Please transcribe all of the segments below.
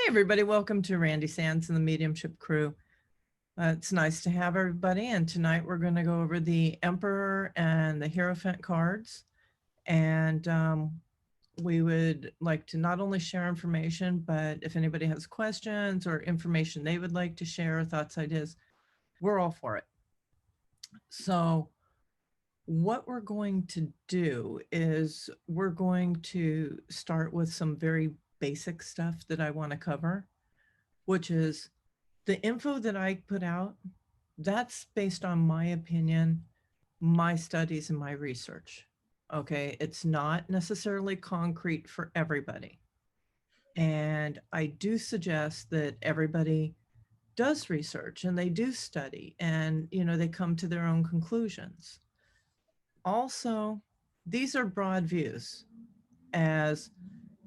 everybody, welcome to Randy Sands and the Mediumship Crew. It's nice to have everybody, and tonight we're going to go over the Emperor and the Hierophant cards. And we would like to not only share information, but if anybody has questions or information they would like to share, thoughts, ideas, we're all for it. So what we're going to do is we're going to start with some very basic stuff that I want to cover, which is the info that I put out. That's based on my opinion, my studies, and my research. Okay, it's not necessarily concrete for everybody. And I do suggest that everybody does research and they do study and, you know, they come to their own conclusions. Also, these are broad views as,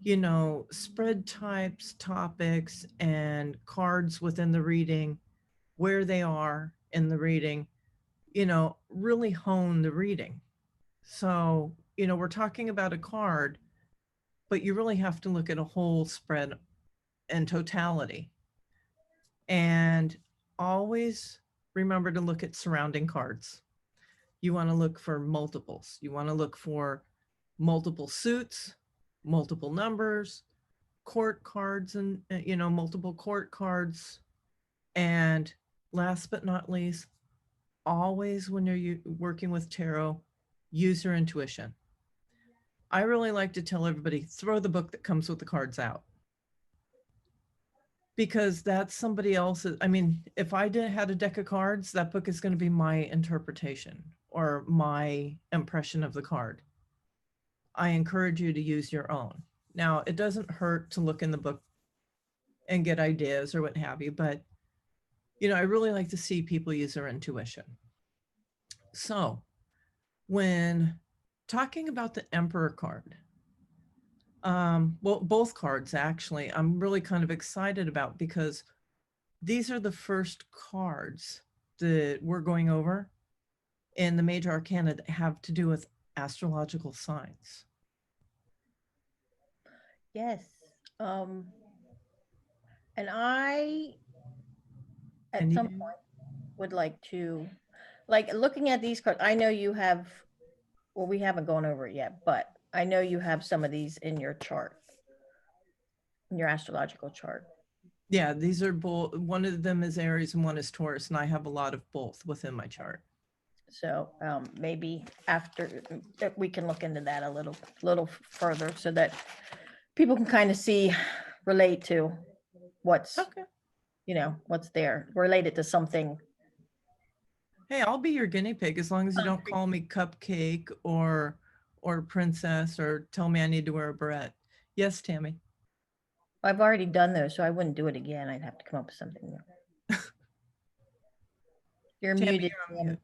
you know, spread types, topics, and cards within the reading, where they are in the reading, you know, really hone the reading. So, you know, we're talking about a card, but you really have to look at a whole spread and totality. And always remember to look at surrounding cards. You want to look for multiples. You want to look for multiple suits, multiple numbers, court cards, and, you know, multiple court cards. And last but not least, always when you're working with tarot, use your intuition. I really like to tell everybody, throw the book that comes with the cards out. Because that's somebody else's. I mean, if I had a deck of cards, that book is going to be my interpretation or my impression of the card. I encourage you to use your own. Now, it doesn't hurt to look in the book and get ideas or what have you, but, you know, I really like to see people use their intuition. So when talking about the Emperor card, well, both cards actually, I'm really kind of excited about because these are the first cards that we're going over in the major arcana that have to do with astrological signs. Yes. And I, at some point, would like to, like, looking at these cards, I know you have, well, we haven't gone over it yet, but I know you have some of these in your chart, in your astrological chart. Yeah, these are both, one of them is Aries and one is Taurus, and I have a lot of both within my chart. So maybe after we can look into that a little further so that people can kind of see, relate to what's, okay, you know, what's there, related to something. Hey, I'll be your guinea pig as long as you don't call me cupcake or princess or tell me I need to wear a beret. Yes, Tammy. I've already done those, so I wouldn't do it again. I'd have to come up with something new. You're Tammy, muted. You're on mute.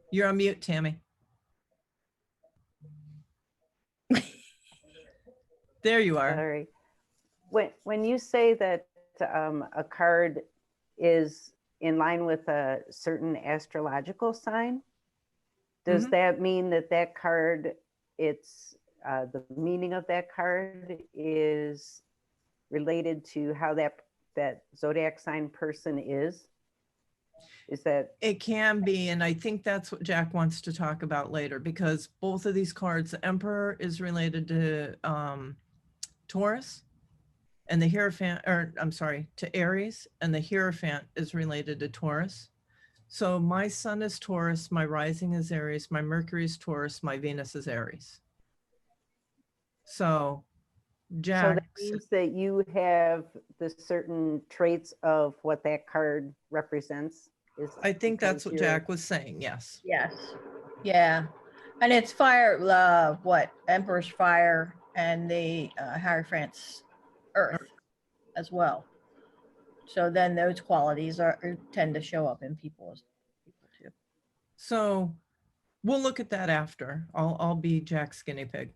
You're on mute, Tammy. There you are. Sorry. When you say that a card is in line with a certain astrological sign, does that mean that that card, it's the meaning of that card is related to how that zodiac sign person is? Is that? It can be, and I think that's what Jack wants to talk about later, because both of these cards, the Emperor is related to Taurus, and the Hierophant, or I'm sorry, to Aries, and the Hierophant is related to Taurus. So my sun is Taurus, my rising is Aries, my Mercury is Taurus, my Venus is Aries. So Jack. So that means that you have the certain traits of what that card represents? I think that's what Jack was saying, yes. Yes. Yeah. And it's fire, what? Emperor's fire and the Hierophant's earth as well. So then those qualities tend to show up in people too. So we'll look at that after. I'll be Jack's guinea pig.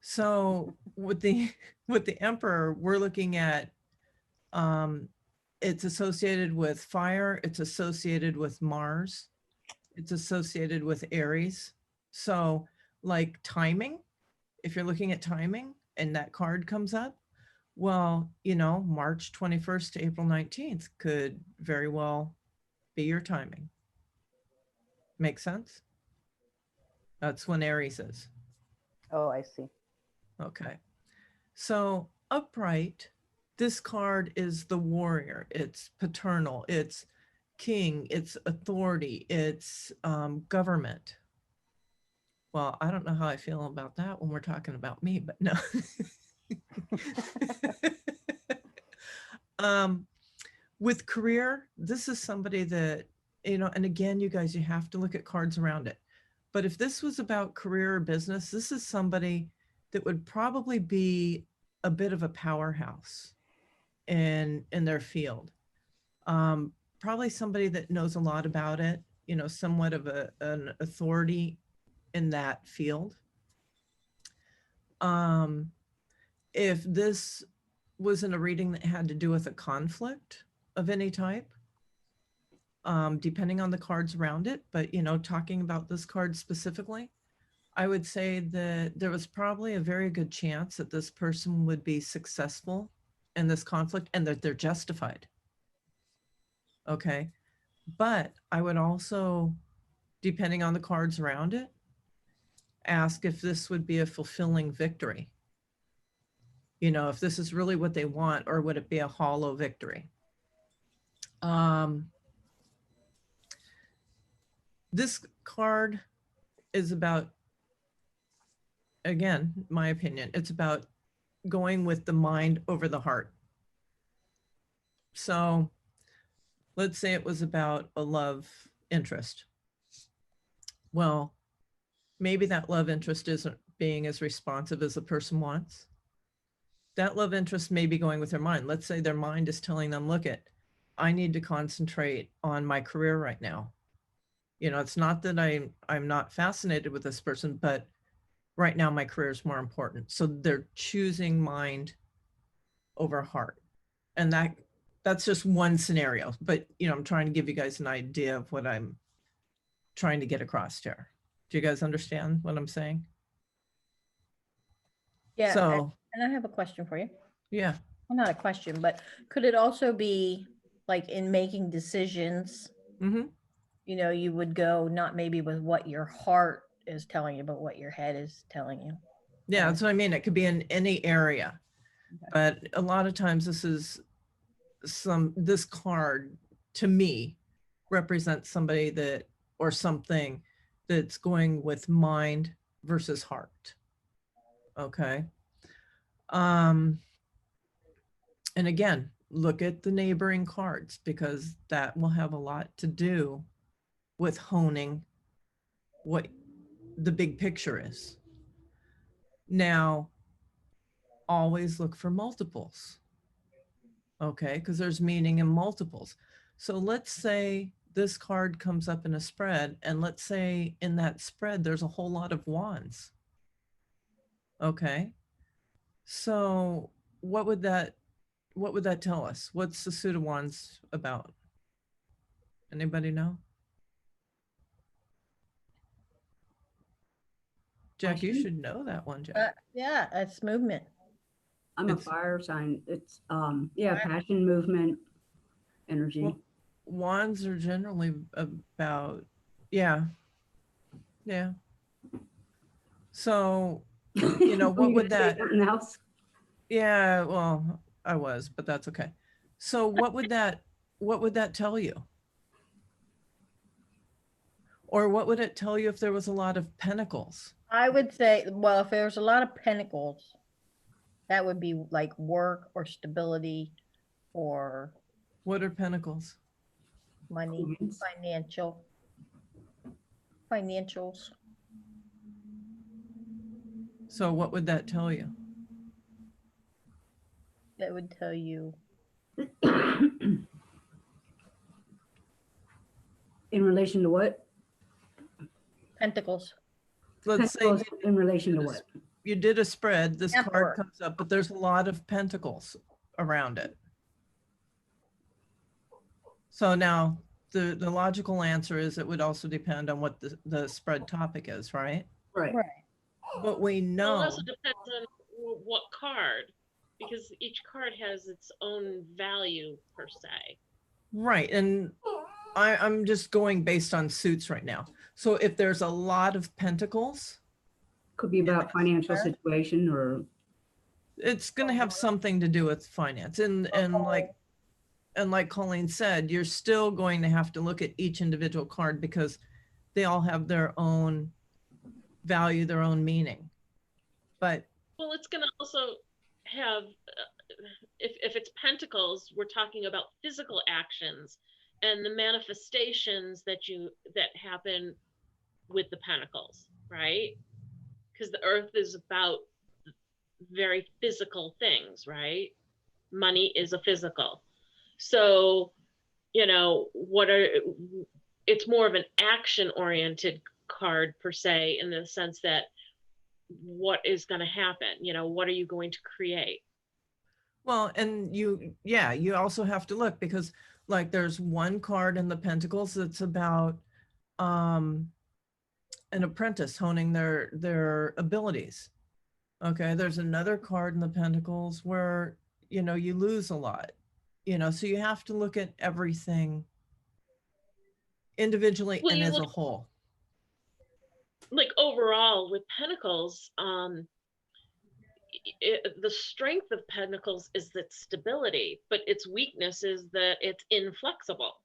So with the Emperor, we're looking at it's associated with fire, it's associated with Mars, it's associated with Aries. So like timing, if you're looking at timing, and that card comes up, well, you know, March 21st to April 19th could very well be your timing. Make sense? That's when Aries is. Oh, I see. Okay. So upright, this card is the warrior. It's paternal. It's king. It's authority. It's government. Well, I don't know how I feel about that when we're talking about me, but no. With career, this is somebody that, you know, and again, you guys, you have to look at cards around it. But if this was about career or business, this is somebody that would probably be a bit of a powerhouse in their field. Probably somebody that knows a lot about it, you know, somewhat of an authority in that field. If this was in a reading that had to do with a conflict of any type, depending on the cards around it, but, you know, talking about this card specifically, I would say that there was probably a very good chance that this person would be successful in this conflict and that they're justified. Okay. But I would also, depending on the cards around it, ask if this would be a fulfilling victory. You know, if this is really what they want, or would it be a hollow victory? This card is about, again, my opinion, it's about going with the mind over the heart. So let's say it was about a love interest. Well, maybe that love interest isn't being as responsive as the person wants. That love interest may be going with their mind. Let's say their mind is telling them, look it, I need to concentrate on my career right now. You know, it's not that I'm not fascinated with this person, but right now my career is more important. So they're choosing mind over heart. And that's just one scenario, but, you know, I'm trying to give you guys an idea of what I'm trying to get across here. Do you guys understand what I'm saying? Yeah. So, and I have a question for you. yeah. Well, not a question, but could it also be like in making decisions, Mm-hmm. you know, you would go not maybe with what your heart is telling you, but what your head is telling you? Yeah, that's what I mean. It could be in any area, Okay. but a lot of times this card to me represents somebody that, or something that's going with mind versus heart. Okay. And again, look at the neighboring cards, because that will have a lot to do with honing what the big picture is. Now, always look for multiples. Okay, because there's meaning in multiples. So let's say this card comes up in a spread, and let's say in that spread there's a whole lot of wands. Okay, so what would that tell us? What's the suit of wands about? Anybody know? Jack, you should know that one, Jack. Yeah, it's movement. I'm a It's- fire sign. It's yeah, passion, movement, energy. Well, wands are generally about, yeah. So, you know, what You would gonna say that, something else? yeah, well, I was, but that's okay. So what would that tell you? Or what would it tell you if there was a lot of pentacles? I would say, well, if there's a lot of pentacles, that would be like work or stability or What are pentacles? money, Coins. financials. So what would that tell you? That would tell you In relation to what? pentacles. Let's say Pentacles in relation to what? you did a spread, this card Emperor. comes up, but there's a lot of pentacles around it. So now the logical answer is it would also depend on what the spread topic is, right? Right. Right. But we Well, it know, also depends on what card, because each card has its own value per se. Right. And I'm just going based on suits right now. So if there's a lot of pentacles, Could be about financial situation or it's going to have something to do with finance. And like Colleen said, you're still going to have to look at each individual card because they all have their own value, their own meaning. But Well, it's going to also have, if it's pentacles, we're talking about physical actions and the manifestations that happen with the pentacles, right? Because the earth is about very physical things, right? Money is a physical. So, it's more of an action oriented card per se, in the sense that what is going to happen? What are you going to create? well, and you also have to look because like there's one card in the pentacles that's about an apprentice honing their abilities. Okay, there's another card in the pentacles where you lose a lot, so you have to look at everything individually Well, and you as a look whole. like overall with pentacles, the strength of pentacles is its stability, but its weakness is that it's inflexible,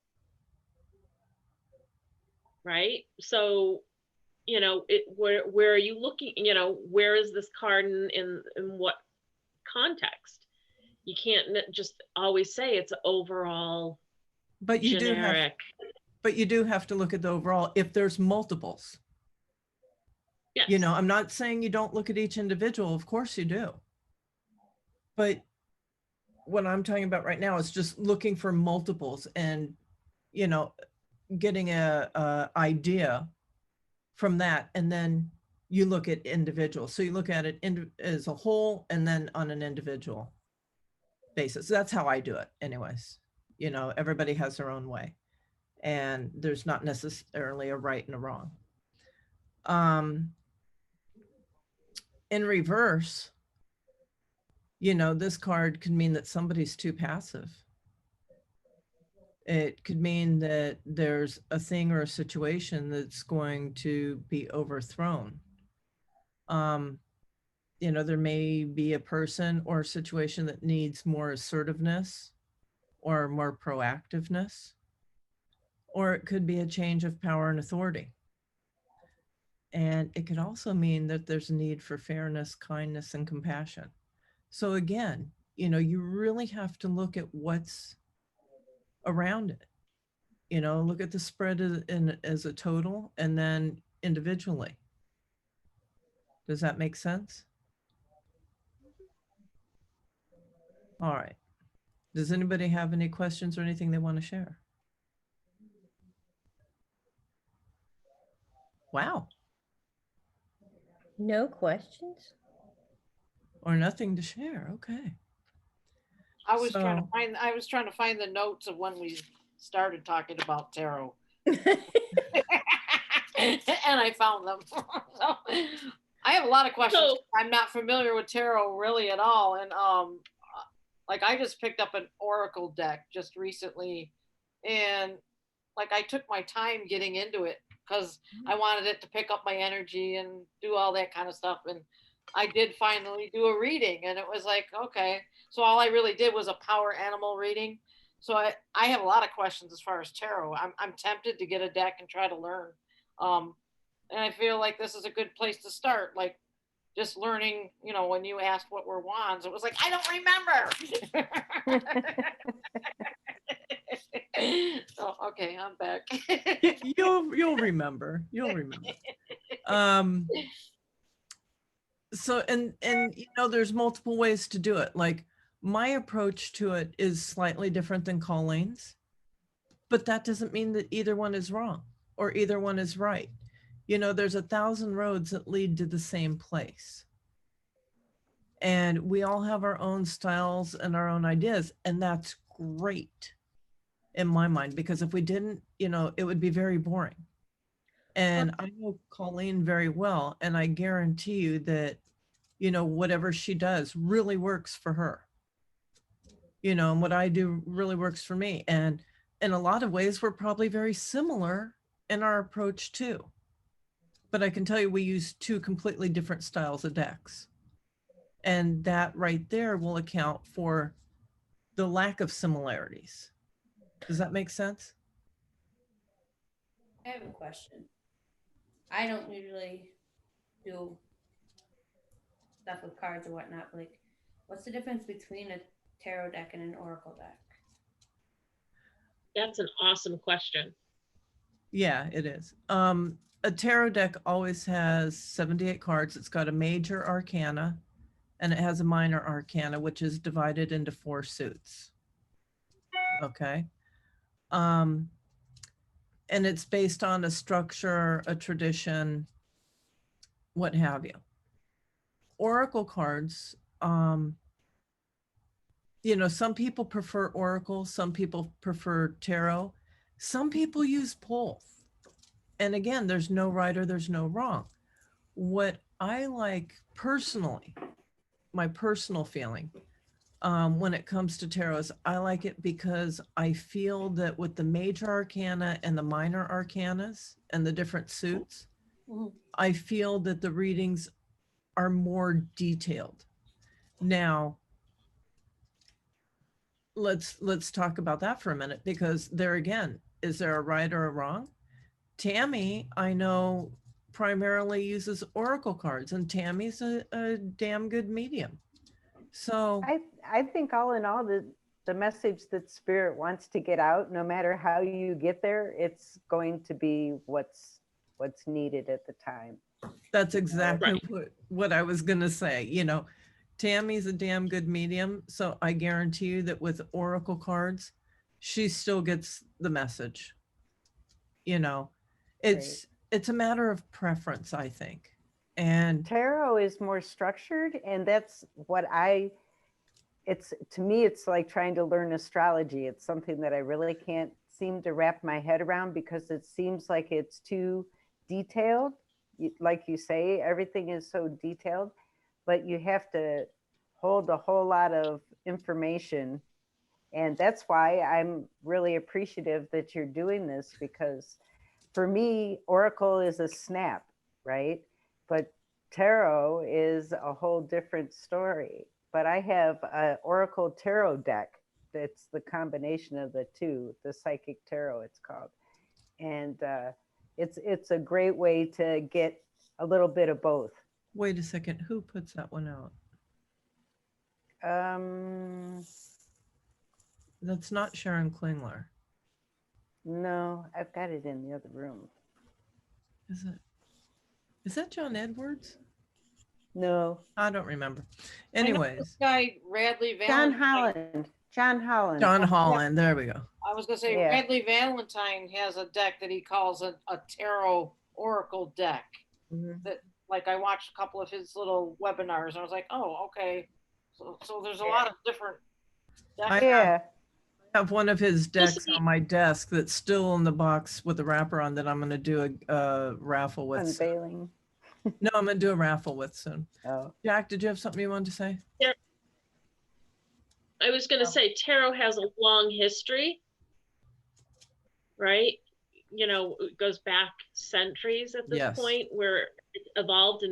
right? So where are you looking? Where is this card in what context? You can't just always say it's overall But you generic. do have to look at the overall if there's multiples. Yes. I'm not saying you don't look at each individual, of course you do. But what I'm talking about right now is just looking for multiples and getting a idea from that, and then you look at individuals. So you look at it as a whole and then on an individual basis. That's how I do it anyways. Everybody has their own way and there's not necessarily a right and a wrong. In reverse, this card could mean that somebody's too passive. It could mean that there's a thing or a situation that's going to be overthrown. There may be a person or a situation that needs more assertiveness or more proactiveness, or it could be a change of power and authority. And it could also mean that there's a need for fairness, kindness, and compassion. So again, you really have to look at what's around it. Look at the spread as a total and then individually. Does that make sense? All right. Does anybody have any questions or anything they want to share? Wow. No questions? Or nothing to share. Okay. I was trying to So- find, I was trying to find the notes of when we started talking about tarot. And I found them. So, I have a lot of questions. So- I'm not familiar with tarot really at all. And like I just picked up an oracle deck just recently, and like I took my time getting into it because I wanted it to pick up my energy and do all that kind of stuff. And I did finally do a reading, and it was like, okay. So all I really did was a power animal reading. So I have a lot of questions as far as tarot. I'm tempted to get a deck and try to learn. And I feel like this is a good place to start. Like just learning, when you asked what were wands, it was like, I don't remember. So, okay, I'm back. You'll remember. You'll remember. So and there's multiple ways to do it. Like my approach to it is slightly different than Colleen's, but that doesn't mean that either one is wrong or either one is right. There's 1,000 roads that lead to the same place. And we all have our own styles and our own ideas, and that's great in my mind, because if we didn't, it would be very boring. And I know Colleen very well, and I guarantee you that you know, whatever she does really works for her. You know, and what I do really works for me. And in a lot of ways, we're probably very similar in our approach too. But I can tell you, we use two completely different styles of decks. And that right there will account for the lack of similarities. Does that make sense? I have a question. I don't usually do stuff with cards or whatnot. Like, what's the difference between a tarot deck and an oracle deck? That's an awesome question. Yeah, it is. A tarot deck always has 78 cards. It's got a major arcana and it has a minor arcana, which is divided into 4 suits. Okay. And it's based on a structure, a tradition, what have you. Oracle cards, you know, some people prefer oracle, some people prefer tarot, some people use both. And again, there's no right or there's no wrong. What I like personally, my personal feeling, when it comes to tarot is I like it because I feel that with the major arcana and the minor arcanas and the different suits, I feel that the readings are more detailed. Now, let's talk about that for a minute, because there again, is there a right or a wrong? Tammy, I know, primarily uses oracle cards, and Tammy's a damn good medium. So I think all in all, the message that spirit wants to get out, no matter how you get there, it's going to be what's needed at the time. that's exactly Right. what I was gonna say. You know, Tammy's a damn good medium, so I guarantee you that with oracle cards, she still gets the message. You know, it's a matter of preference, I think. And Tarot is more structured, and that's what it's, to me, it's like trying to learn astrology. It's something that I really can't seem to wrap my head around because it seems like it's too detailed. Like you say, everything is so detailed, but you have to hold a whole lot of information. And that's why I'm really appreciative that you're doing this, because for me, Oracle is a snap, right? But tarot is a whole different story. But I have an Oracle tarot deck that's the combination of the two, the psychic tarot it's called. And it's a great way to get a little bit of both. wait a second, who puts that one out? That's not Sharon Klingler. No, I've got it in the other room. Is it? Is that John Edwards? No, I don't remember. I know this Anyways, guy Radley John Valentine. Holland. John Holland. John Holland, there we go. I was gonna say Yeah. Radley Valentine has a deck that he calls a tarot oracle deck. Mhm. That, like, I watched a couple of his little webinars and I was like, oh, okay. So there's a lot of different decks. I Yeah. have one of his decks Listen, on my desk that's still in the box with the wrapper on that I'm going to do a raffle with. Unveiling. No, I'm going to do a raffle with soon. Oh. Jack, did you have something you wanted to say? I was going to say tarot has a long history, right? You know, it goes back centuries at this Yes. point where it evolved.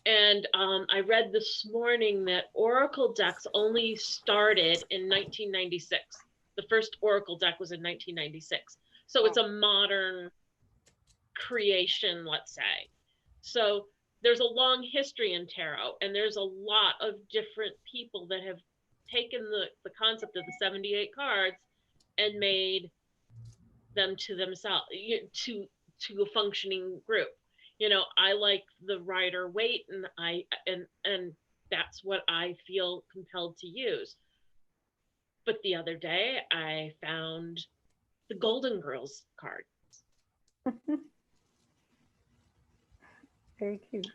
And I read this morning that oracle decks only started in 1996. The first oracle deck was in 1996. So it's a modern creation, let's say. So there's a long history in tarot, and there's a lot of different people that have taken the concept of the 78 cards and made them to themselves, to a functioning group. You know, I like the Rider Waite, and that's what I feel compelled to use. But the other day I found the Golden Girls card. Very cute.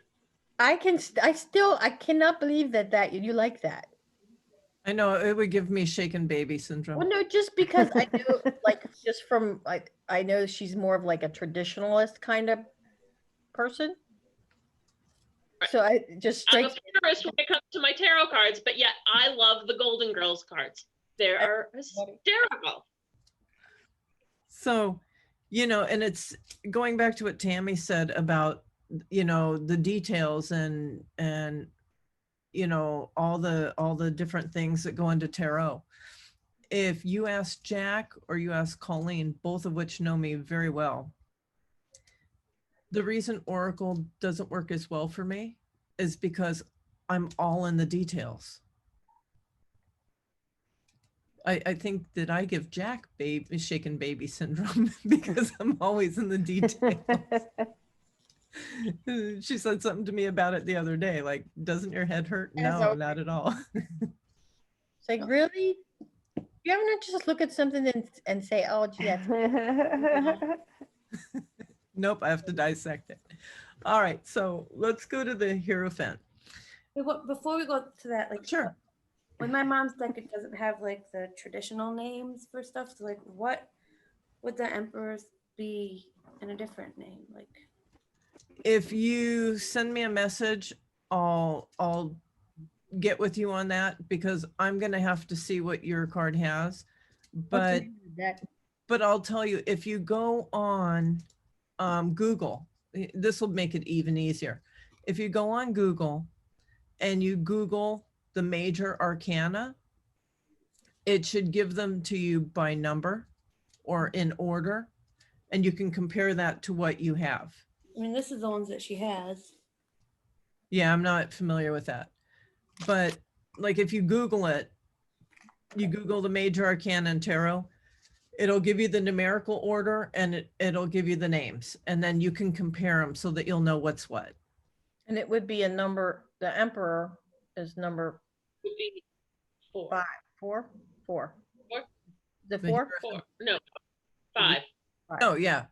I cannot believe that you like that. I know it would give me shaken baby syndrome. Well, no, just because I know, like, just from, like, I know she's more of like a traditionalist kind of person. So I just I'm a strikes purist when it comes to my tarot cards, but yet I love the Golden Girls cards. They are hysterical. So, and it's going back to what Tammy said about, the details and, all the different things that go into tarot. If you ask Jack or you ask Colleen, both of which know me very well, the reason Oracle doesn't work as well for me is because I'm all in the details. I think that I give Jack shaken baby syndrome because I'm always in the details. She said something to me about it the other day, like, doesn't your head hurt? No, not at all. It's like, really? You ever not just look at something and say, oh, gee, that's Nope, I have to dissect it. All right, so let's go to the Hierophant. Wait, before we go to that, like, Sure. with my mom's deck, it doesn't have like the traditional names for stuff. So like, what would the emperors be in a different name? Like, If you send me a message, I'll get with you on that because I'm gonna have to see what your card has. But I'll tell you, if you go on Google, this will make it even easier. If you go on Google and you Google the major arcana, it should give them to you by number or in order, and you can compare that to what you have. I mean, this is the ones that she has. Yeah, I'm not familiar with that. But like if you Google it, you Google the major arcana and tarot, it'll give you the numerical order and it'll give you the names. And then you can compare them so that you'll know what's what. And it would be a number, the emperor is number Would be 4. 5. 4? 4. Four? The The 4? 4. No, 5. Oh, yeah.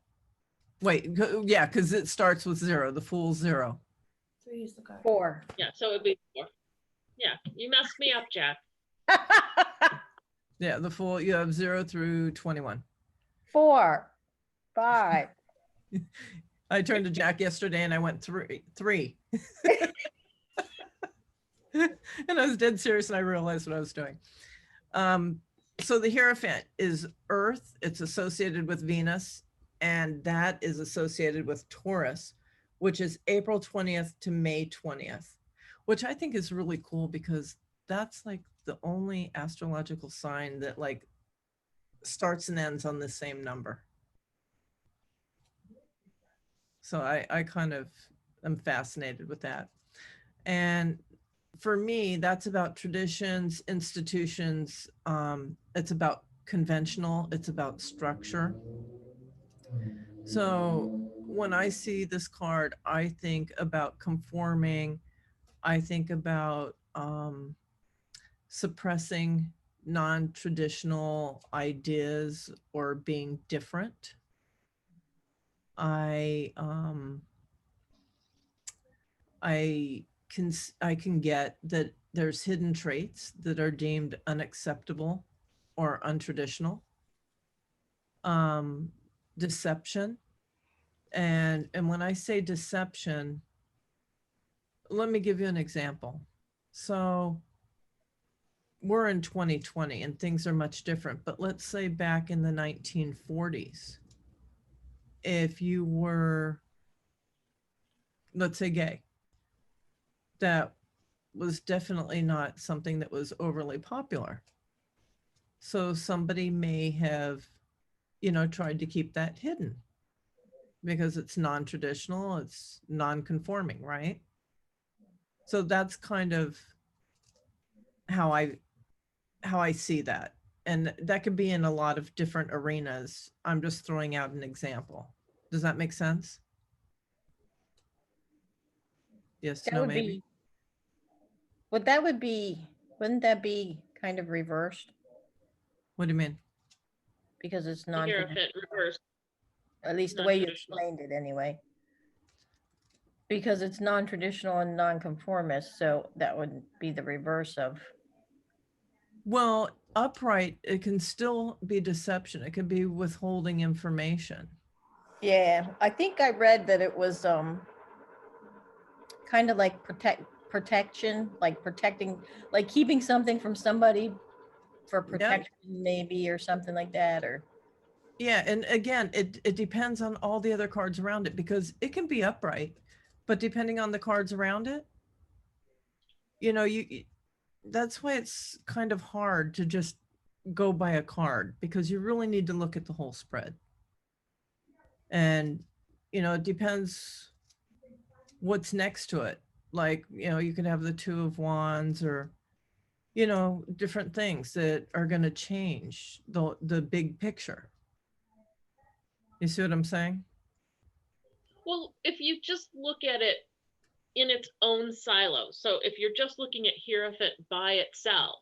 Wait, yeah, because it starts with 0. The Fool's 0. 3 is the card. 4. Yeah, so it would be 4. Yeah, you messed me up, Jack. Yeah, the Fool, you have 0 through 21. 4. 5. I turned to Jack yesterday and I went 3. And I was dead serious and I realized what I was doing. So the Hierophant is Earth. It's associated with Venus, and that is associated with Taurus, which is April 20th to May 20th, which I think is really cool because that's like the only astrological sign that like starts and ends on the same number. So I kind of am fascinated with that. And for me, that's about traditions, institutions. It's about conventional, it's about structure. So when I see this card, I think about conforming. I think about suppressing non-traditional ideas or being different. I can get that there's hidden traits that are deemed unacceptable or untraditional. Deception. And when I say deception, let me give you an example. So we're in 2020 and things are much different, but let's say back in the 1940s, if you were, let's say, gay, that was definitely not something that was overly popular. So somebody may have, tried to keep that hidden because it's non-traditional, it's non-conforming, right? So that's kind of how I see that. And that could be in a lot of different arenas. I'm just throwing out an example. Does that make sense? Yes, That no, would maybe. wouldn't that be kind of reversed? What do you mean? Because it's The non, Hierophant reversed. at least the way you non-traditional. explained it anyway. Because it's non-traditional and non-conformist, so that would be the reverse of. Well, upright, it can still be deception. It could be withholding information. Yeah, I think I read that it was kind of like protection, like protecting, like keeping something from somebody for protection maybe, or something like that, or Yeah, and again, it depends on all the other cards around it, because it can be upright, but depending on the cards around it, you know, that's why it's kind of hard to just go by a card, because you really need to look at the whole spread. And, you know, it depends what's next to it. Like, you know, you could have the Two of Wands, or, you know, different things that are going to change the big picture. You see what I'm saying? Well, if you just look at it in its own silo, so if you're just looking at Hierophant by itself,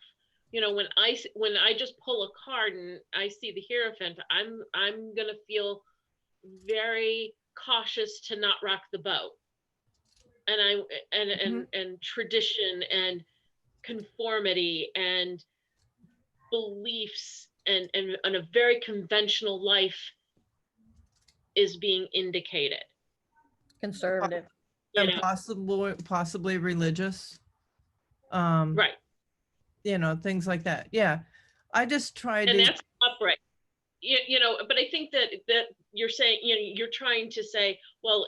you know, when I just pull a card and I see the Hierophant, I'm gonna feel very cautious to not rock the boat. And tradition and conformity and beliefs and a very conventional life is being indicated. conservative. You And know? possibly religious. Right. You know, things like that. Yeah. I just tried And to, that's upright. You know, but I think that you're saying, you know, you're trying to say, well,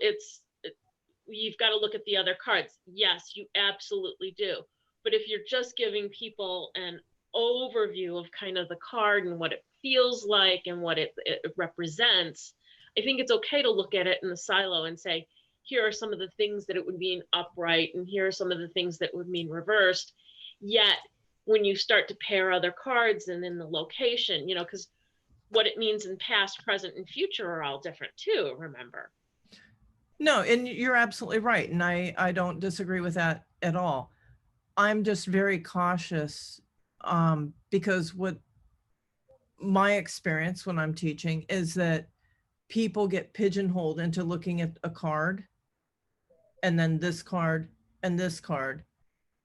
you've got to look at the other cards. Yes, you absolutely do. But if you're just giving people an overview of kind of the card and what it feels like and what it represents, I think it's okay to look at it in the silo and say, here are some of the things that it would mean upright, and here are some of the things that would mean reversed. Yet when you start to pair other cards and in the location, you know, because what it means in past, present, and future are all different too, remember? no, and you're absolutely right. And I don't disagree with that at all. I'm just very cautious, because what my experience when I'm teaching is that people get pigeonholed into looking at a card, and then this card and this card,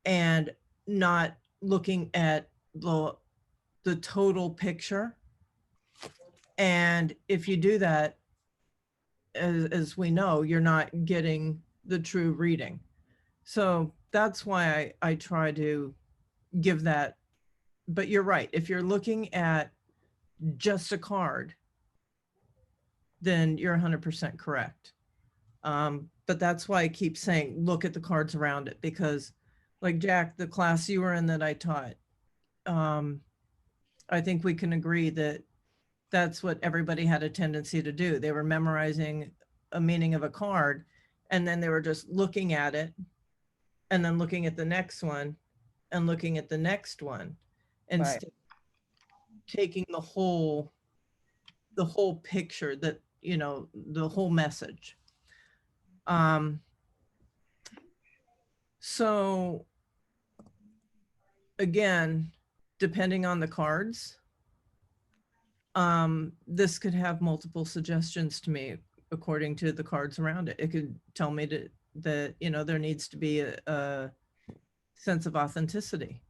and not looking at the total picture. And if you do that, as we know, you're not getting the true reading. So that's why I try to give that. But you're right. If you're looking at just a card, then you're 100% correct. But that's why I keep saying, look at the cards around it, because like Jack, the class you were in that I taught, I think we can agree that that's what everybody had a tendency to do. They were memorizing a meaning of a card, and then they were just looking at it, and then looking at the next one, and looking at the next one, and Right. taking the whole picture, that, you know, the whole message. So again, depending on the cards, this could have multiple suggestions to me according to the cards around it. It could tell me that, you know, there needs to be a sense of authenticity.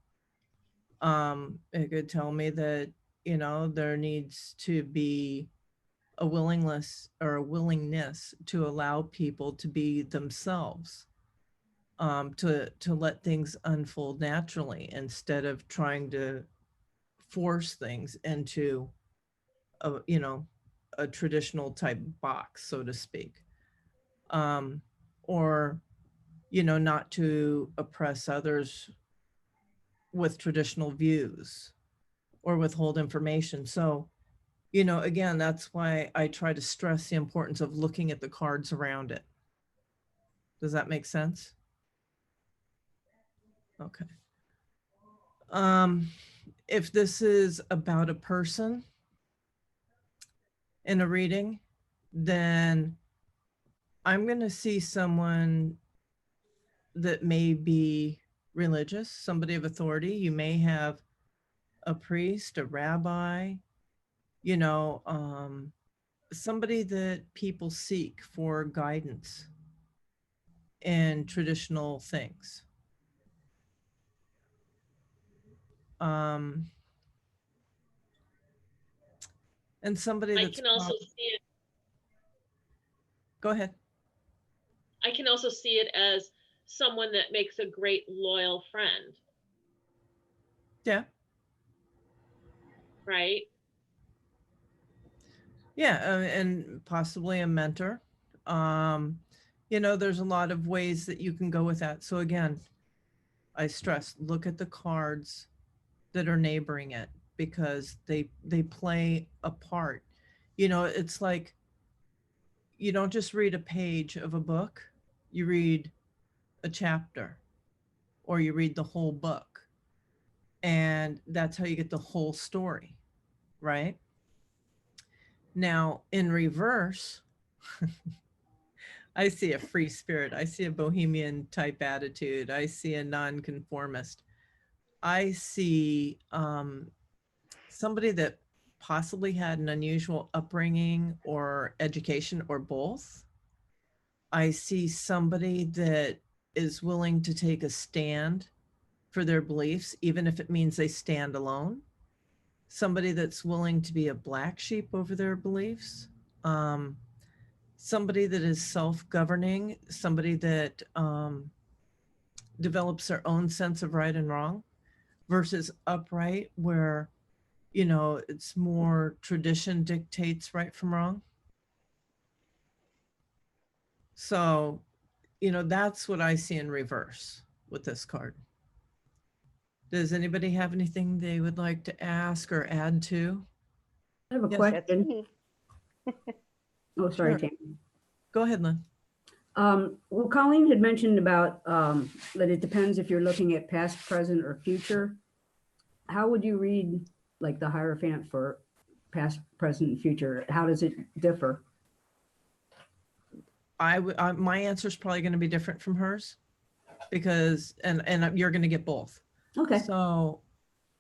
It could tell me that, you know, there needs to be a willingness to allow people to be themselves, to let things unfold naturally, instead of trying to force things into a, you know, a traditional type box, so to speak. Or, you know, not to oppress others with traditional views or withhold information. So, you know, again, that's why I try to stress the importance of looking at the cards around it. Does that make sense? Okay. If this is about a person in a reading, then I'm going to see someone that may be religious, somebody of authority. You may have a priest, a rabbi, you know, somebody that people seek for guidance in traditional things. And somebody I that's can also see it. Go ahead. I can also see it as someone that makes a great loyal friend, Yeah. right? Yeah, and possibly a mentor. There's a lot of ways that you can go with that. So again, I stress, look at the cards that are neighboring it, because they play a part. It's like, you don't just read a page of a book, you read a chapter, or you read the whole book. And that's how you get the whole story, right? Now, in reverse, I see a free spirit. I see a bohemian type attitude. I see a nonconformist. I see somebody that possibly had an unusual upbringing or education or both. I see somebody that is willing to take a stand for their beliefs, even if it means they stand alone. Somebody that's willing to be a black sheep over their beliefs. Somebody that is self-governing, somebody that develops their own sense of right and wrong, versus upright, where it's more tradition dictates right from wrong. So that's what I see in reverse with this card. Does anybody have anything they would like to ask or add to? I have a Yes, That's question. me. Oh, sorry, Sure. Tammy. Go ahead, Lynn. Well, Colleen had mentioned about that it depends if you're looking at past, present, or future. How would you read like the Hierophant for past, present, and future? How does it differ? My answer is probably going to be different from hers, because and you're going to get both. Okay. So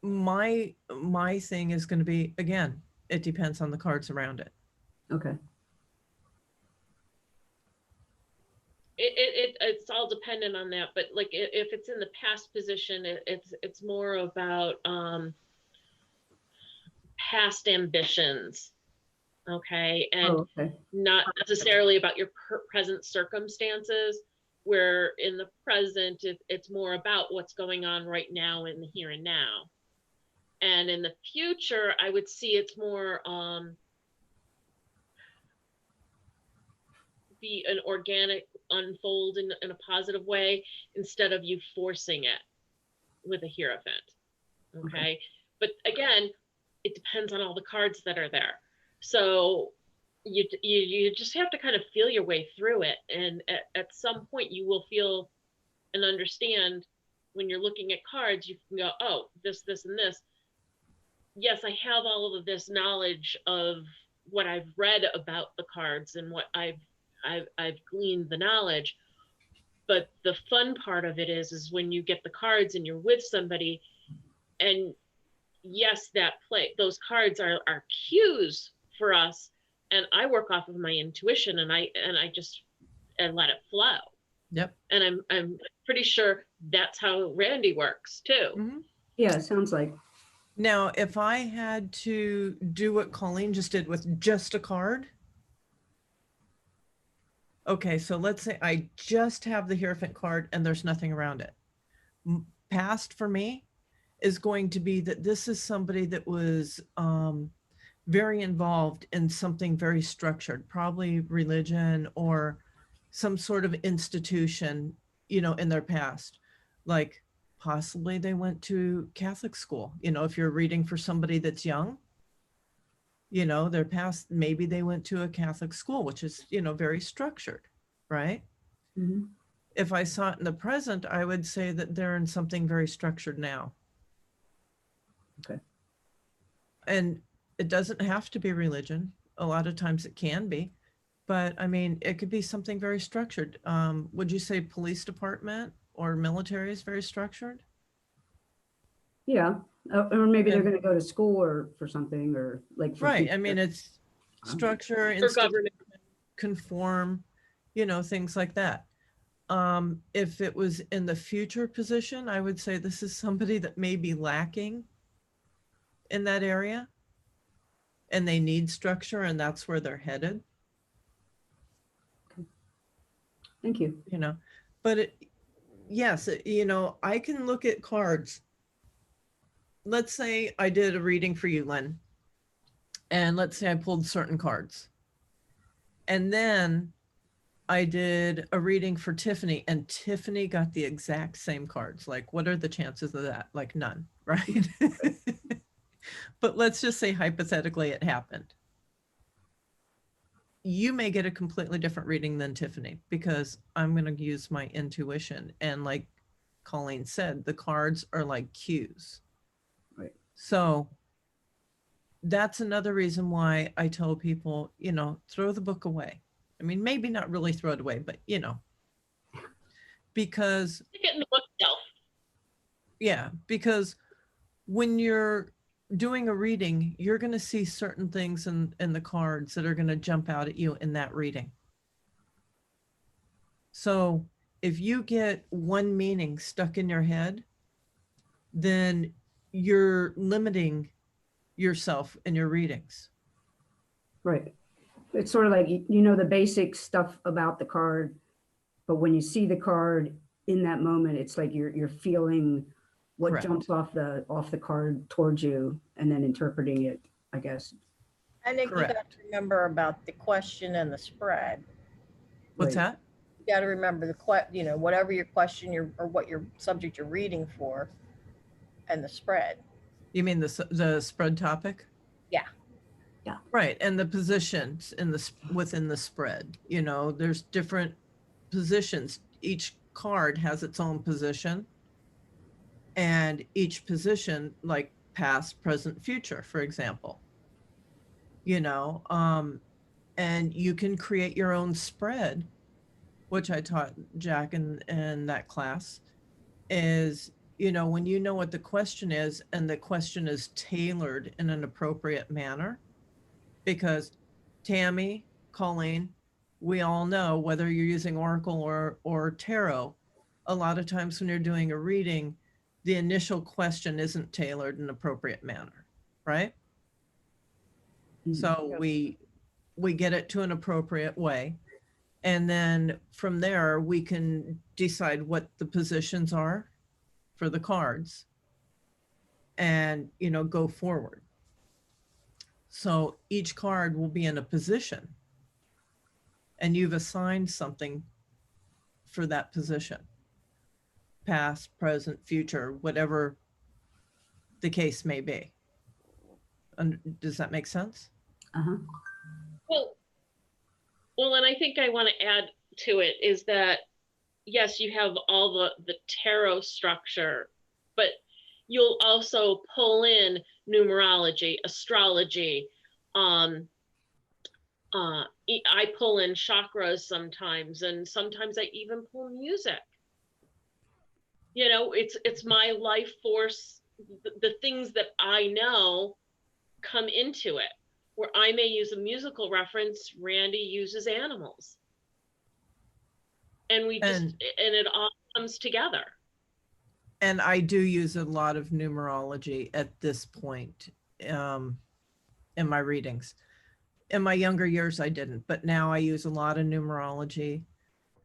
my thing is going to be, again, it depends on the cards around it. Okay. It's all dependent on that, but like if it's in the past position, it's more about past ambitions, okay, and Oh, okay. not necessarily about your present circumstances, where in the present it's more about what's going on right now in the here and now. And in the future, I would see it's more be an organic unfold in a positive way, instead of you forcing it with a Hierophant. Okay. But again, it depends on all the cards that are there. So you just have to kind of feel your way through it. And at some point you will feel and understand, when you're looking at cards, you can go, oh, this, and this. Yes, I have all of this knowledge of what I've read about the cards and what I've gleaned the knowledge. But the fun part of it is when you get the cards and you're with somebody, and yes, those cards are cues for us, and I work off of my intuition, and I just let it flow. Yep. And I'm pretty sure that's how Randy works too. Mm-hmm. Yeah, it sounds like. Now, if I had to do what Colleen just did with just a card. Okay, so let's say I just have the Hierophant card and there's nothing around it. Past for me is going to be that this is somebody that was very involved in something very structured, probably religion or some sort of institution, in their past. Like possibly they went to Catholic school. If you're reading for somebody that's young, their past, maybe they went to a Catholic school, which is, very structured, right? Mm-hmm. If I saw it in the present, I would say that they're in something very structured now. Okay. And it doesn't have to be religion. A lot of times it can be, but I mean, it could be something very structured. Would you say police department or military is very structured? Yeah. Or maybe they're going to go to school or for something, or like for Right. future. I mean, it's structure, For government. conform, things like that. If it was in the future position, I would say this is somebody that may be lacking in that area and they need structure, and that's where they're headed. Thank you. But yes, you know, I can look at cards. Let's say I did a reading for you, Lynn, and let's say I pulled certain cards. And then I did a reading for Tiffany, and Tiffany got the exact same cards. Like, what are the chances of that? Like, none, right? But let's just say hypothetically it happened. You may get a completely different reading than Tiffany because I'm going to use my intuition. And like Colleen said, the cards are like cues. Right. So that's another reason why I tell people, you know, throw the book away. I mean, maybe not really throw it away, but you know, because Stick it in the bookshelf. yeah, because when you're doing a reading, you're going to see certain things in the cards that are going to jump out at you in that reading. So if you get one meaning stuck in your head, then you're limiting yourself in your readings. Right. It's sort of like, you know, the basic stuff about the card, but when you see the card in that moment, it's like you're feeling what Correct. jumps off the card towards you and then interpreting it, I guess. I think you got Correct. to remember about the question and the spread. What's Right. that? You got to remember you know, whatever your question or what your subject you're reading for, and the spread. You mean the spread topic? Yeah. Yeah. Right, and the positions in the within the spread. You know, there's different positions. Each card has its own position, and each position, like past, present, future, for example. You know, and you can create your own spread, which I taught Jack in that class. Is, you know, when you know what the question is and the question is tailored in an appropriate manner, because Tammy, Colleen, we all know whether you're using Oracle or Tarot, a lot of times when you're doing a reading, the initial question isn't tailored in an appropriate manner, right? So we get it to an appropriate way. And then from there, we can decide what the positions are for the cards and, you know, go forward. So each card will be in a position and you've assigned something for that position, past, present, future, whatever the case may be. And does that make sense? Uh-huh. Well, and I think I want to add to it is that, yes, you have all the tarot structure, but you'll also pull in numerology, astrology. I pull in chakras sometimes, and sometimes I even pull music. You know, it's my life force. The things that I know come into it. Where I may use a musical reference, Randy uses animals. And it all comes together. And I do use a lot of numerology at this point in my readings. In my younger years, I didn't, but now I use a lot of numerology.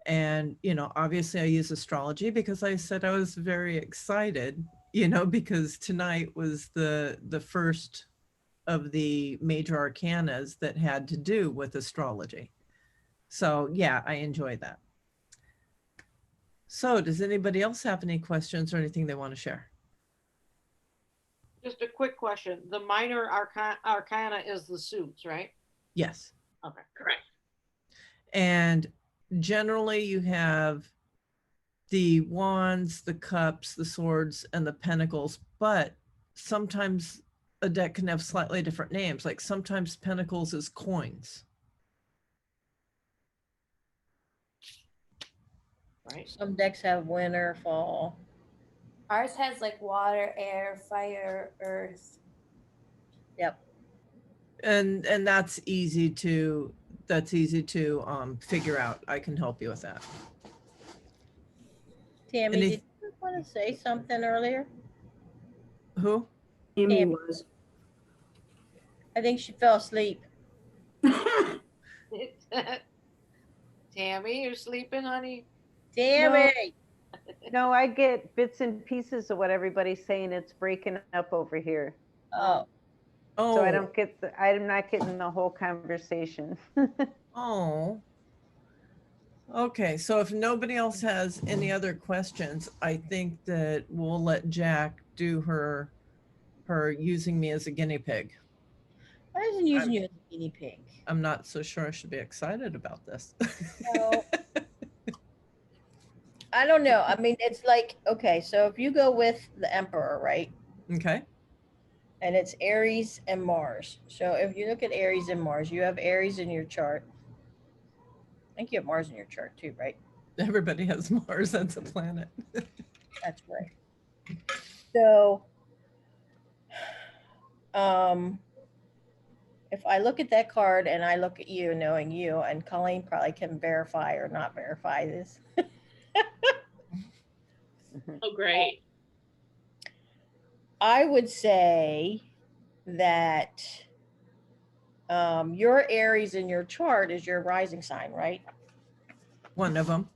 And, you know, obviously I use astrology because I said I was very excited, you know, because tonight was the first of the major arcanas that had to do with astrology. So yeah, I enjoy that. So does anybody else have any questions or anything they want to share? Just a quick question. The minor arcana is the suits, right? Yes. Okay. Correct. And generally you have the wands, the cups, the swords, and the pentacles, but sometimes a deck can have slightly different names. Like sometimes pentacles is coins. Right. Some decks have winter, fall. Ours has like water, air, fire, earth. Yep. And that's easy to figure out. I can help you with that. Tammy, Any- did you want to say something earlier? Who? Amy Tammy. was. I think she fell asleep. Tammy, you're sleeping, honey? Tammy. No, I get bits and pieces of what everybody's saying. It's breaking up over here. Oh, Oh, So I don't get I'm not getting the whole conversation. oh. Okay, so if nobody else has any other questions, I think that we'll let Jack do her using me as a guinea pig. I wasn't using you as a guinea pig. I'm not so sure I should be excited about this. No. I don't know. I mean, it's like, okay, so if you go with the Emperor, right? Okay. And it's Aries and Mars. So if you look at Aries and Mars, you have Aries in your chart. I think you have Mars in your chart too, right? Everybody has Mars. That's a planet. That's right. So, if I look at that card and I look at you, knowing you, and Colleen probably can verify or not verify this. Oh, great. I would say that your Aries in your chart is your rising sign, right? One of them.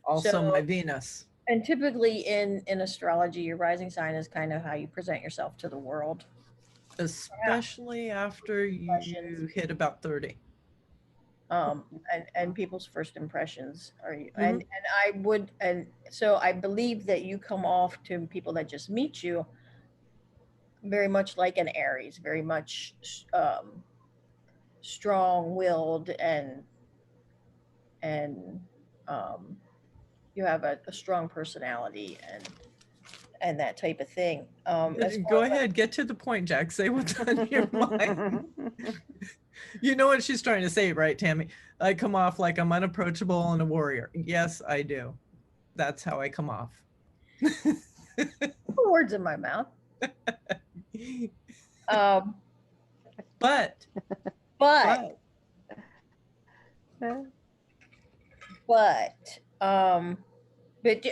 Also So- my Venus. And typically in astrology, your rising sign is kind of how you present yourself to the world. Especially after you Impressions. hit about 30. And people's first impressions are you, Mhm. and I would, and so I believe that you come off to people that just meet you very much like an Aries, very much strong-willed, and you have a strong personality and that type of thing. As Go far as, like, ahead, get to the point, Jack. Say what's on your mind. You know what she's trying to say, right, Tammy? I come off like I'm unapproachable and a warrior. Yes, I do. That's how I come off. words in my mouth. Um, But but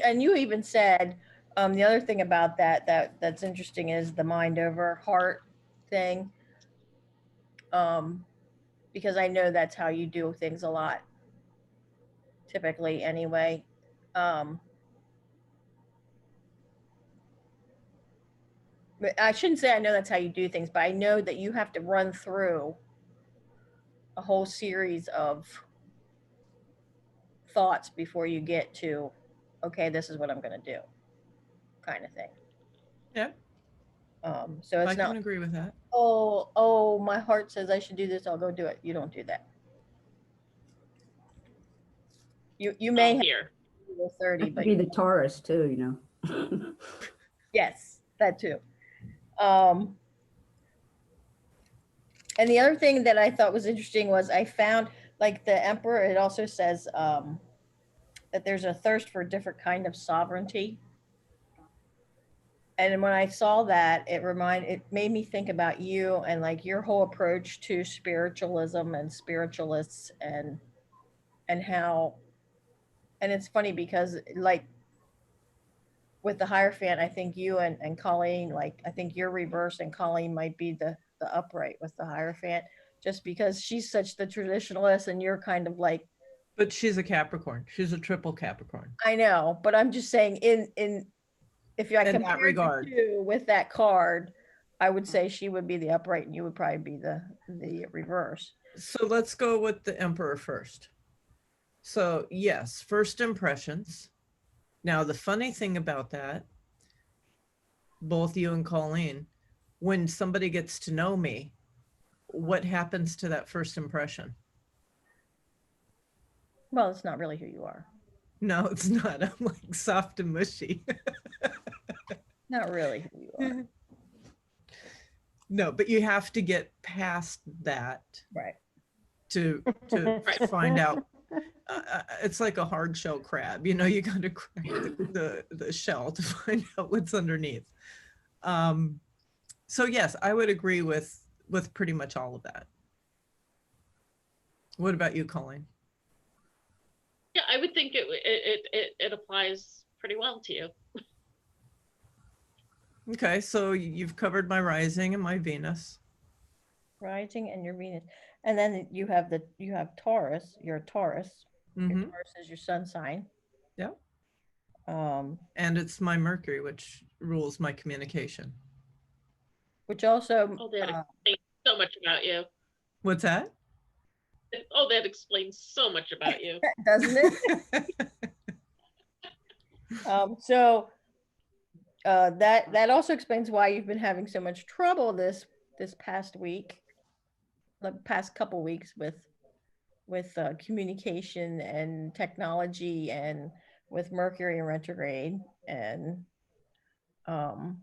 and you even said the other thing about that's interesting is the mind over heart thing. Because I know that's how you do things a lot, typically anyway. But I shouldn't say I know that's how you do things, but I know that you have to run through a whole series of thoughts before you get to, okay, this is what I'm going to do, kind of thing. yeah, So it's I can not, agree with that. oh, my heart says I should do this, I'll go do it. You don't do that. You may have Here. 30, That but could be the Taurus too, you know. yes, that too. And the other thing that I thought was interesting was I found, like, the Emperor, it also says that there's a thirst for a different kind of sovereignty. And when I saw that, it made me think about you and like your whole approach to spiritualism and spiritualists and how, and it's funny because like with the Hierophant, I think you and Colleen, like I think you're reversed and Colleen might be the upright with the Hierophant, just because she's such the traditionalist and you're kind of like, But she's a Capricorn. She's a triple Capricorn. I know, but I'm just saying in if I In that compare regard. the two with that card, I would say she would be the upright and you would probably be the reverse. So let's go with the Emperor first. So yes, first impressions. Now, the funny thing about that, both you and Colleen, when somebody gets to know me, what happens to that first impression? Well, it's not really who you are. No, it's not. I'm like soft and mushy. Not really who you are. No, but you have to get past that Right. to find out. It's like a hard shell crab. You know, you got to crack the shell to find out what's underneath. So yes, I would agree with pretty much all of that. What about you, Colleen? Yeah, I would think it applies pretty well to you. Okay, so you've covered my rising and my Venus. Rising and your Venus. And then you have Taurus. You're a Taurus. Your Mm-hmm. Taurus is your sun sign. Yeah. And it's my Mercury, which rules my communication. which also, Oh, that explains so much about you. What's that? Oh, that explains so much about you. doesn't it? So that also explains why you've been having so much trouble this past week, the past couple weeks with communication and technology, and with Mercury in retrograde, and the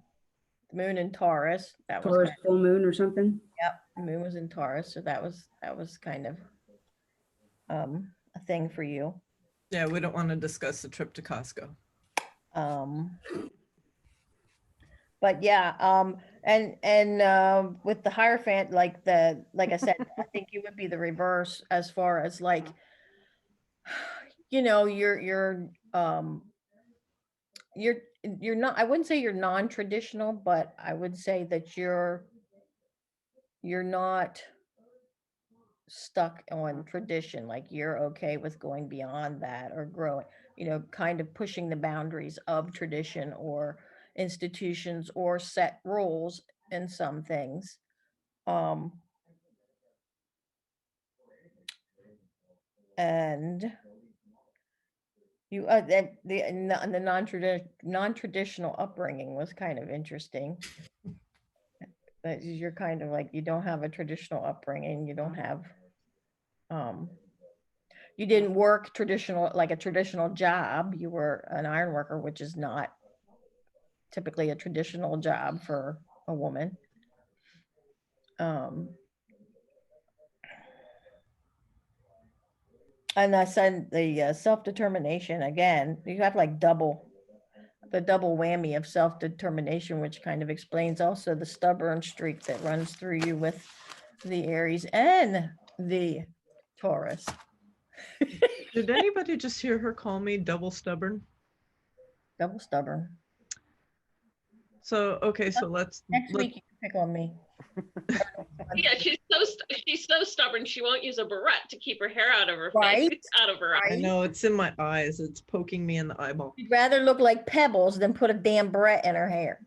moon in Taurus. That was Taurus full moon or something. yep, the moon was in Taurus, so that was kind of a thing for you. Yeah, we don't want to discuss the trip to Costco. But yeah, and with the Hierophant, like I said, I think you would be the reverse as far as like, you know, you're not, I wouldn't say you're non-traditional, but I would say that you're not stuck on tradition. Like you're okay with going beyond that, or growing, you know, kind of pushing the boundaries of tradition or institutions or set rules in some things. And you the non-traditional upbringing was kind of interesting. That you're kind of like, you don't have a traditional upbringing, you don't have you didn't work traditional, like a traditional job. You were an iron worker, which is not typically a traditional job for a woman. And I said the self-determination, again, you have like the double whammy of self-determination, which kind of explains also the stubborn streak that runs through you with the Aries and the Taurus. Did anybody just hear her call me double stubborn? Double stubborn. So, okay, so let's Next week you can pick on me. Yeah, she's so stubborn. She won't use a barrette to keep her hair out of her Right, face, out of her eyes. I know it's in my eyes. It's poking me in the eyeball. You'd rather look like Pebbles than put a damn barrette in her hair.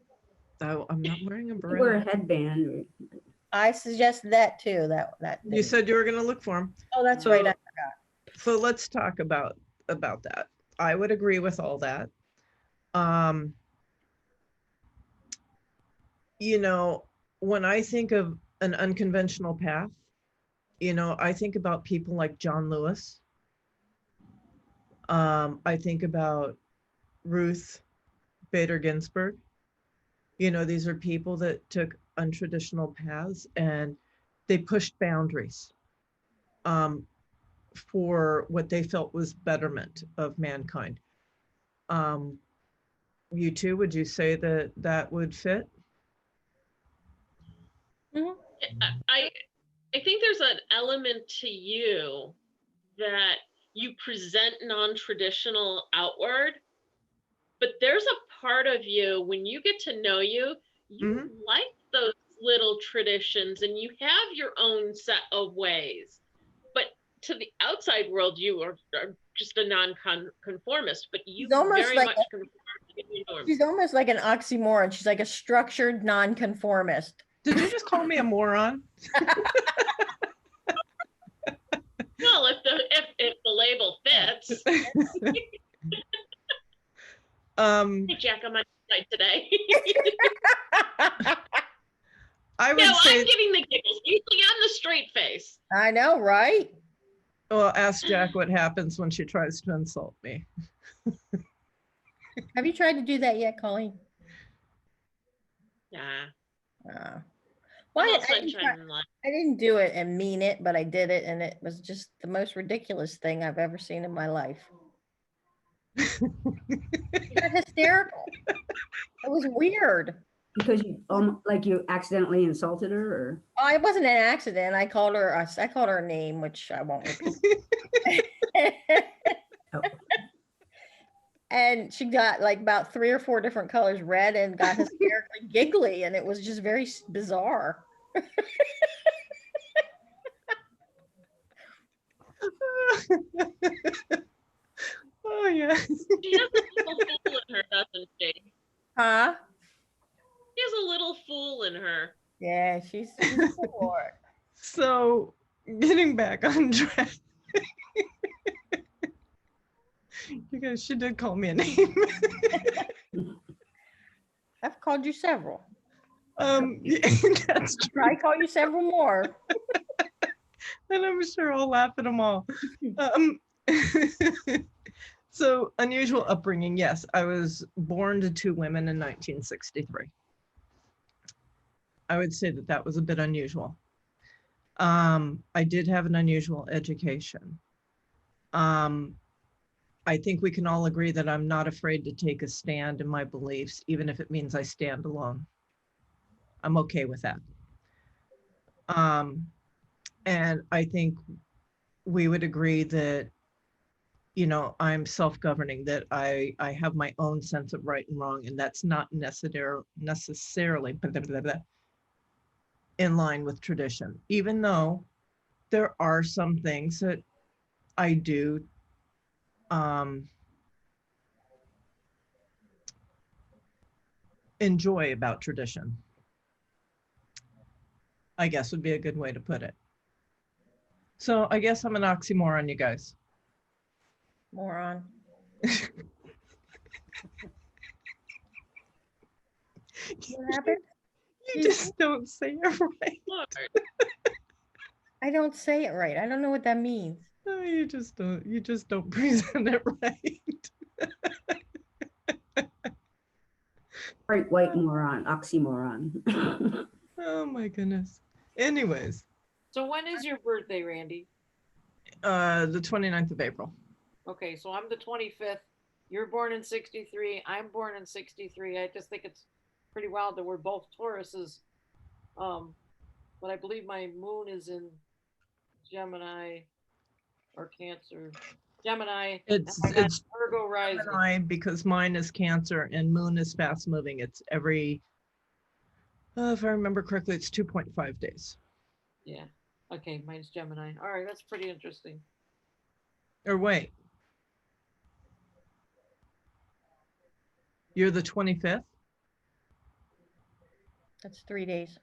Oh, I'm not wearing a You wear a beret. headband. I suggested that too. That You said you were going to look for him. oh, that's So- right. I So let's talk about that. I would agree with all that. You know, when I think of an unconventional path, you know, I think about people like John Lewis. I think about Ruth Bader Ginsburg. You know, these are people that took untraditional paths and they pushed boundaries for what they felt was betterment of mankind. You too, would you say that that would fit? I think there's an element to you that you present non-traditional outward, but there's a part of you, when you get to know you, you like those little traditions and you have your own set of ways. But to the outside world, you are just a non-conformist, but you very much conform to the norms. she's almost like an oxymoron. She's like a structured nonconformist. Did you just call me a moron? Well, if the label fits. Hey, Jack, I'm on your side today. I would No, say, I'm giving the giggles. Usually I'm the straight face. I know, right? well, ask Jack what happens when she tries to insult me. Have you tried to do that yet, Colleen? Nah. Well, Well, I didn't sunshine and light. I didn't do it and mean it, but I did it, and it was just the most ridiculous thing I've ever seen in my life. It was hysterical. It was weird. Because you like you accidentally insulted her, or Oh, it wasn't an accident. I called her a name, which I won't repeat. Oh. And she got like about 3 or 4 different colors red and got hysterically giggly, and it was just very bizarre. Oh yeah. She has the people Huh? She has a little fool in her. Yeah, she's short. So getting back on track. You guys, she did call me a name. I've called you several. Yeah, that's true. I call you several more. And I'm sure I'll laugh at them all. So unusual upbringing. Yes, I was born to two women in 1963. I would say that that was a bit unusual. I did have an unusual education. I think we can all agree that I'm not afraid to take a stand in my beliefs, even if it means I stand alone. I'm okay with that. And I think we would agree that, you know, I'm self-governing, that I have my own sense of right and wrong, and that's not necessarily in line with tradition, even though there are some things that I do enjoy about tradition, I guess would be a good way to put it. So I guess I'm an oxymoron, you guys. Moron. What happened? You just don't say it right. Lord. I don't say it right. I don't know what that means. No, you just don't present it right. Right, white moron, oxymoron. Oh my goodness. Anyways, So when is your birthday, Randy? the 29th of April. Okay, so I'm the 25th. You're born in 63. I'm born in 63. I just think it's pretty wild that we're both Tauruses. But I believe my moon is in Gemini or Cancer. Gemini. It's Virgo rising. Gemini, because mine is Cancer and moon is fast moving. It's every, if I remember correctly, it's 2.5 days. Yeah. Okay, mine's Gemini. All right, that's pretty interesting. Or wait. You're the 25th? That's 3 days.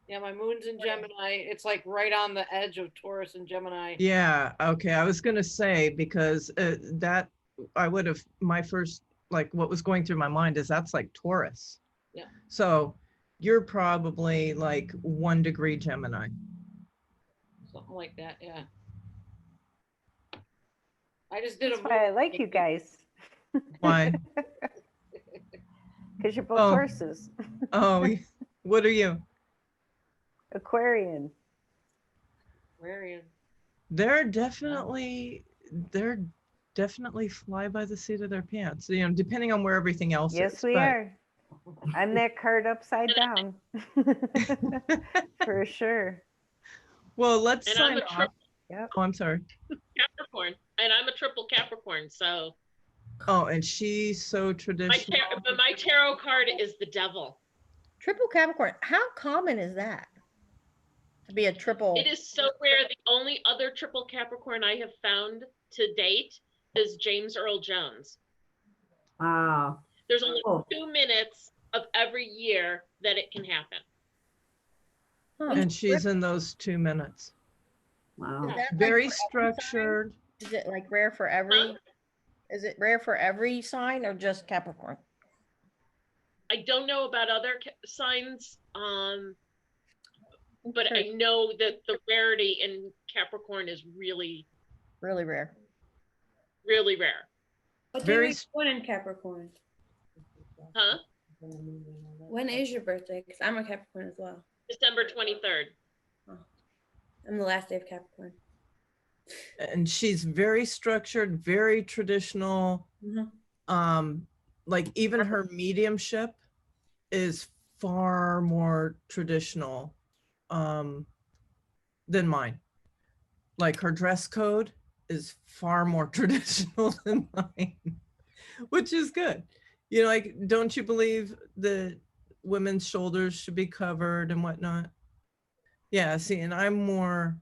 Yeah, my moon's in Gemini. It's like right on the edge of Taurus and Gemini. Yeah, okay. I was going to say, because that I would have, my first, like what was going through my mind is that's like Taurus. Yeah. So you're probably like 1 degree Gemini. Something like that, yeah. I just did That's a why I like you guys. Why? Because you're both Oh. Tauruses. Oh, what are you? Aquarian. Aquarian. They're definitely fly by the seat of their pants, you know, depending on where everything else is. Yes, we but- are. I'm that card upside down. For sure. Well, let's And I'm sign a off. triple Yep. Oh, I'm sorry. Capricorn, and I'm a triple Capricorn. So Oh, and she's so traditional. but my tarot card is the devil. Triple Capricorn. How common is that? To be a triple. It is so rare. The only other triple Capricorn I have found to date is James Earl Jones. Wow. There's only Oh. 2 minutes of every year that it can happen. Huh. And she's in those 2 minutes. Wow. Is that like Very for every sign? structured. Is it like rare for every? Huh? Is it rare for every sign or just Capricorn? I don't know about other signs, but I Sure. know that the rarity in Capricorn is really, Really rare. really rare. What Very day were you born in Capricorn? Huh? When is your birthday? Because I'm a Capricorn as well. December 23rd. I'm the last day of Capricorn. And she's very structured, very traditional. Like even her mediumship is far more traditional than mine. Like her dress code is far more traditional than mine, which is good. You know, like, don't you believe that women's shoulders should be covered and whatnot? Yeah, see, and I'm more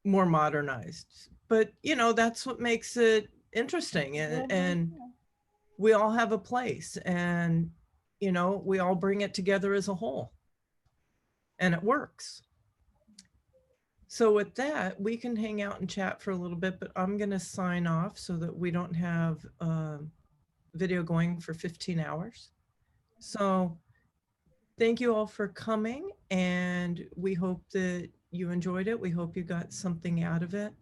modernized, but you know, that's what makes it interesting. And we all have a place, and, you know, we all bring it together as a whole, and it works. So with that, we can hang out and chat for a little bit, but I'm going to sign off so that we don't have video going for 15 hours. So thank you all for coming, and we hope that you enjoyed it. We hope you got something out of it.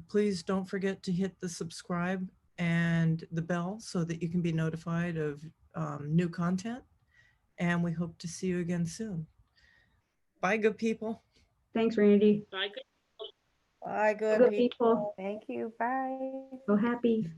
Please don't forget to hit the subscribe and the bell so that you can be notified of new content. And we hope to see you again soon. Bye, good people. Thanks, Randy. Bye, good. Bye, good Good people. people. Thank you. Bye. So happy.